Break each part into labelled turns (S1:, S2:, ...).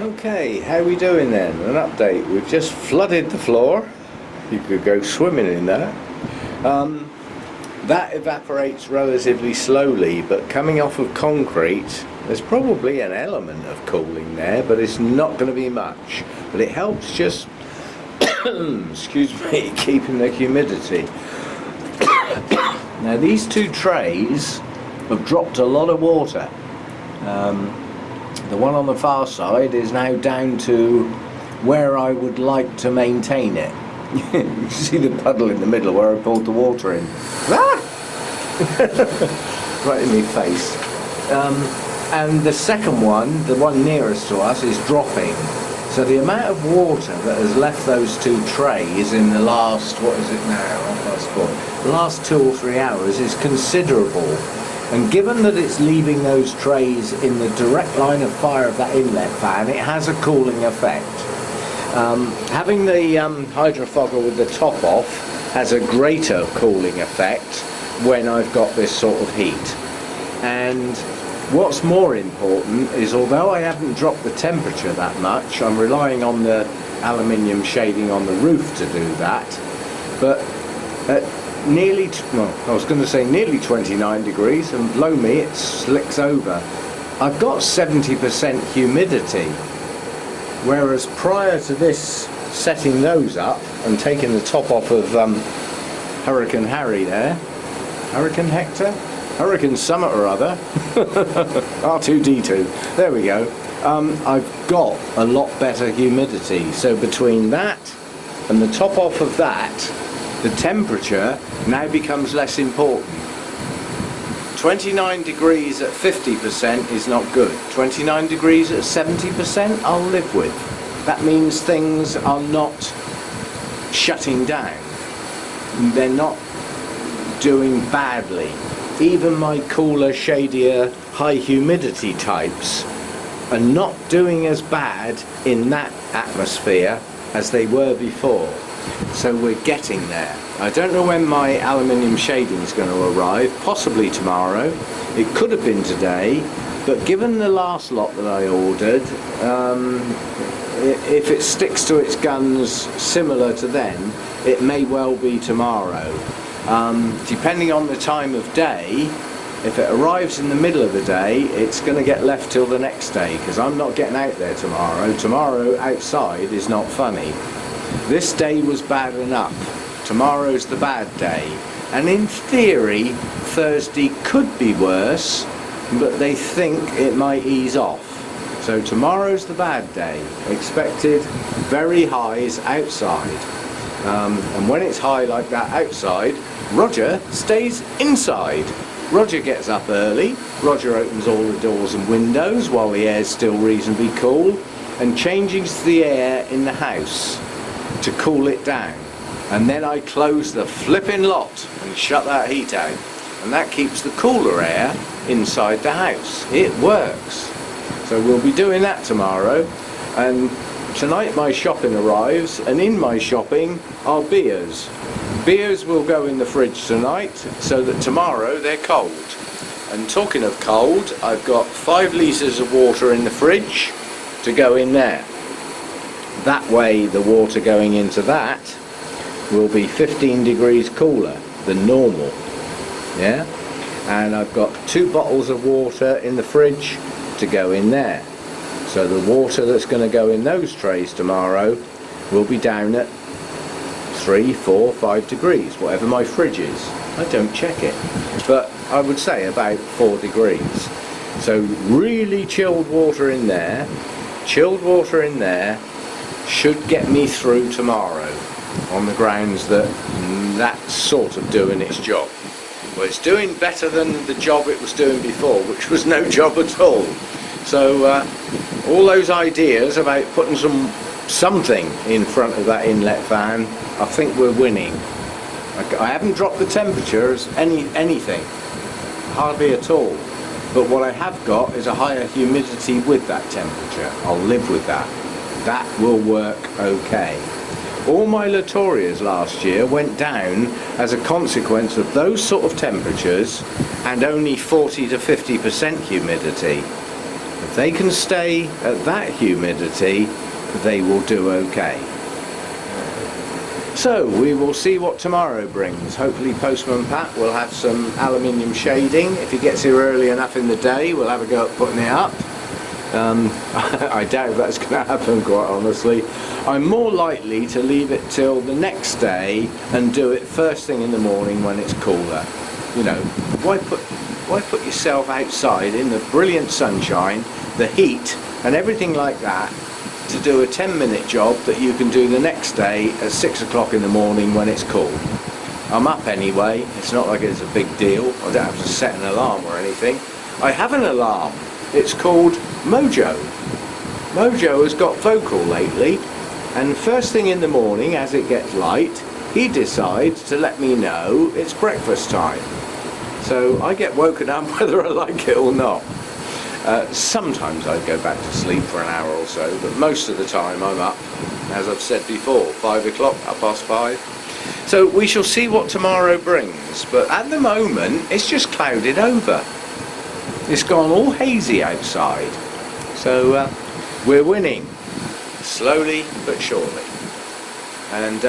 S1: Okay, how we doing then? An update. We've just flooded the floor. You could go swimming in that. That evaporates relatively slowly, but coming off of concrete, there's probably an element of cooling there, but it's not going to be much. But it helps just, excuse me, keeping the humidity. Now these two trays have dropped a lot of water. The one on the far side is now down to where I would like to maintain it. You can see the puddle in the middle where I poured the water in. Ah! Right in my face. And the second one, the one nearest to us, is dropping. So the amount of water that has left those two trays in the last, what is it now, the last 2 or 3 hours is considerable. And given that it's leaving those trays in the direct line of fire of that inlet fan, it has a cooling effect. Having the hydrofogger with the top off has a greater cooling effect when I've got this sort of heat. And what's more important is, although I haven't dropped the temperature that much, I'm relying on the aluminium shading on the roof to do that. But at nearly 29 degrees, and blow me, it slicks over. I've got 70% humidity, whereas prior to this setting those up and taking the top off of Hurricane Harry there, Hurricane Hector? Hurricane Summit or other, R2D2, there we go. I've got a lot better humidity, so between that and the top off of that, the temperature now becomes less important. 29 degrees at 50% is not good. 29 degrees at 70% I'll live with. That means things are not shutting down. They're not doing badly. Even my cooler, shadier, high humidity types are not doing as bad in that atmosphere as they were before. So we're getting there. I don't know when my aluminium shading is going to arrive, possibly tomorrow. It could have been today, but given the last lot that I ordered, if it sticks to its guns similar to then, it may well be tomorrow. Depending on the time of day, if it arrives in the middle of the day, it's going to get left till the next day, because I'm not getting out there tomorrow. Tomorrow outside is not funny. This day was bad enough. Tomorrow's the bad day. And in theory, Thursday could be worse, but they think it might ease off. So tomorrow's the bad day. Expected very highs outside. And when it's high like that outside, Roger stays inside. Roger gets up early. Roger opens all the doors and windows while the air's still reasonably cool, and changes the air in the house to cool it down. And then I close the flipping lot and shut that heat out. And that keeps the cooler air inside the house. It works. So we'll be doing that tomorrow. And tonight my shopping arrives, and in my shopping are beers. Beers will go in the fridge tonight so that tomorrow they're cold. And talking of cold, I've got 5 litres of water in the fridge to go in there. That way the water going into that will be 15 degrees cooler than normal. Yeah? And I've got 2 bottles of water in the fridge to go in there. So the water that's going to go in those trays tomorrow will be down at 3, 4, 5 degrees, whatever my fridge is. I don't check it, but I would say about 4 degrees. So really chilled water in there should get me through tomorrow, on the grounds that that's sort of doing its job. Well, it's doing better than the job it was doing before, which was no job at all. So all those ideas about putting something in front of that inlet fan, I think we're winning. I haven't dropped the temperature as anything, hardly at all. But what I have got is a higher humidity with that temperature. I'll live with that. That will work okay. All my Latorias last year went down as a consequence of those sort of temperatures and only 40 to 50% humidity. If they can stay at that humidity, they will do okay. So we will see what tomorrow brings. Hopefully Postman Pat will have some aluminium shading. If he gets here early enough in the day, we'll have a go at putting it up. I doubt that's going to happen, quite honestly. I'm more likely to leave it till the next day and do it first thing in the morning when it's cooler. You know, why put yourself outside in the brilliant sunshine, the heat and everything like that, to do a 10-minute job that you can do the next day at 6 o'clock in the morning when it's cool. I'm up anyway, it's not like it's a big deal. I don't have to set an alarm or anything. I have an alarm. It's called Mojo. Mojo has got vocal lately, and first thing in the morning as it gets light, he decides to let me know it's breakfast time. So I get woken up whether I like it or not. Sometimes I go back to sleep for an hour or so, but most of the time I'm up, as I've said before, 5 o'clock, 5:30. So we shall see what tomorrow brings, but at the moment it's just clouded over. It's gone all hazy outside, so we're winning, slowly but surely, and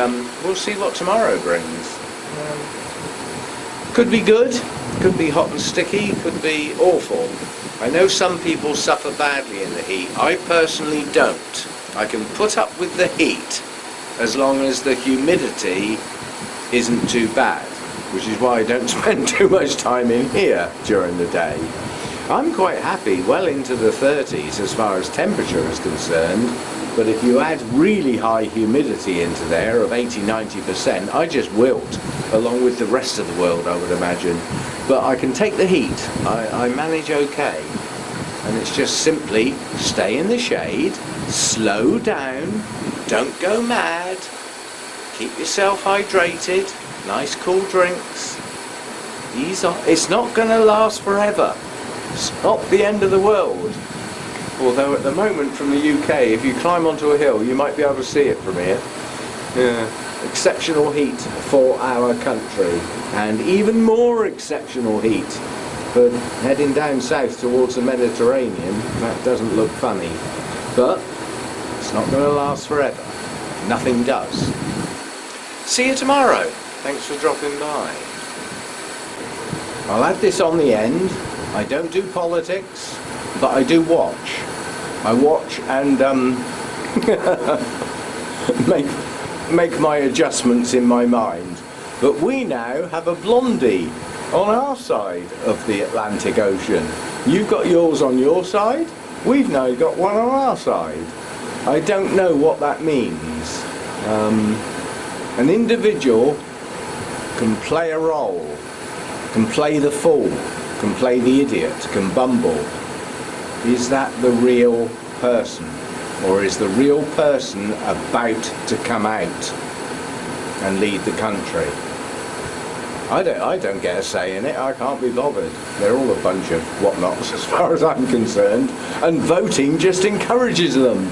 S1: we'll see what tomorrow brings. Could be good, could be hot and sticky, could be awful. I know some people suffer badly in the heat. I personally don't. I can put up with the heat as long as the humidity isn't too bad, which is why I don't spend too much time in here during the day. I'm quite happy well into the 30s as far as temperature is concerned, but if you add really high humidity into there of 80–90%, I just wilt, along with the rest of the world, I would imagine. But I can take the heat, I manage okay, and it's just simply stay in the shade, slow down, don't go mad, keep yourself hydrated, nice cool drinks, ease off. It's not going to last forever. It's not the end of the world. Although at the moment from the UK, if you climb onto a hill, you might be able to see it from here. Yeah. Exceptional heat for our country, and even more exceptional heat for heading down south towards the Mediterranean. That doesn't look funny, but it's not going to last forever. Nothing does. See you tomorrow. Thanks for dropping by. I'll add this on the end. I don't do politics, but I do watch. I watch and make my adjustments in my mind. But we now have a blondie on our side of the Atlantic Ocean. You've got yours on your side, we've now got one on our side. I don't know what that means. An individual can play a role, can play the fool, can play the idiot, can bumble. Is that the real person? Or is the real person about to come out and lead the country? I don't get a say in it. I can't be bothered. They're all a bunch of whatnots as far as I'm concerned, and voting just encourages them.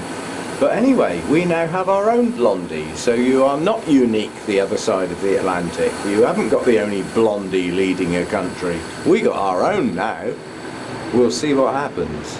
S1: But anyway, we now have our own blondie, so you are not unique the other side of the Atlantic. You haven't got the only blondie leading a country. We got our own now. We'll see what happens.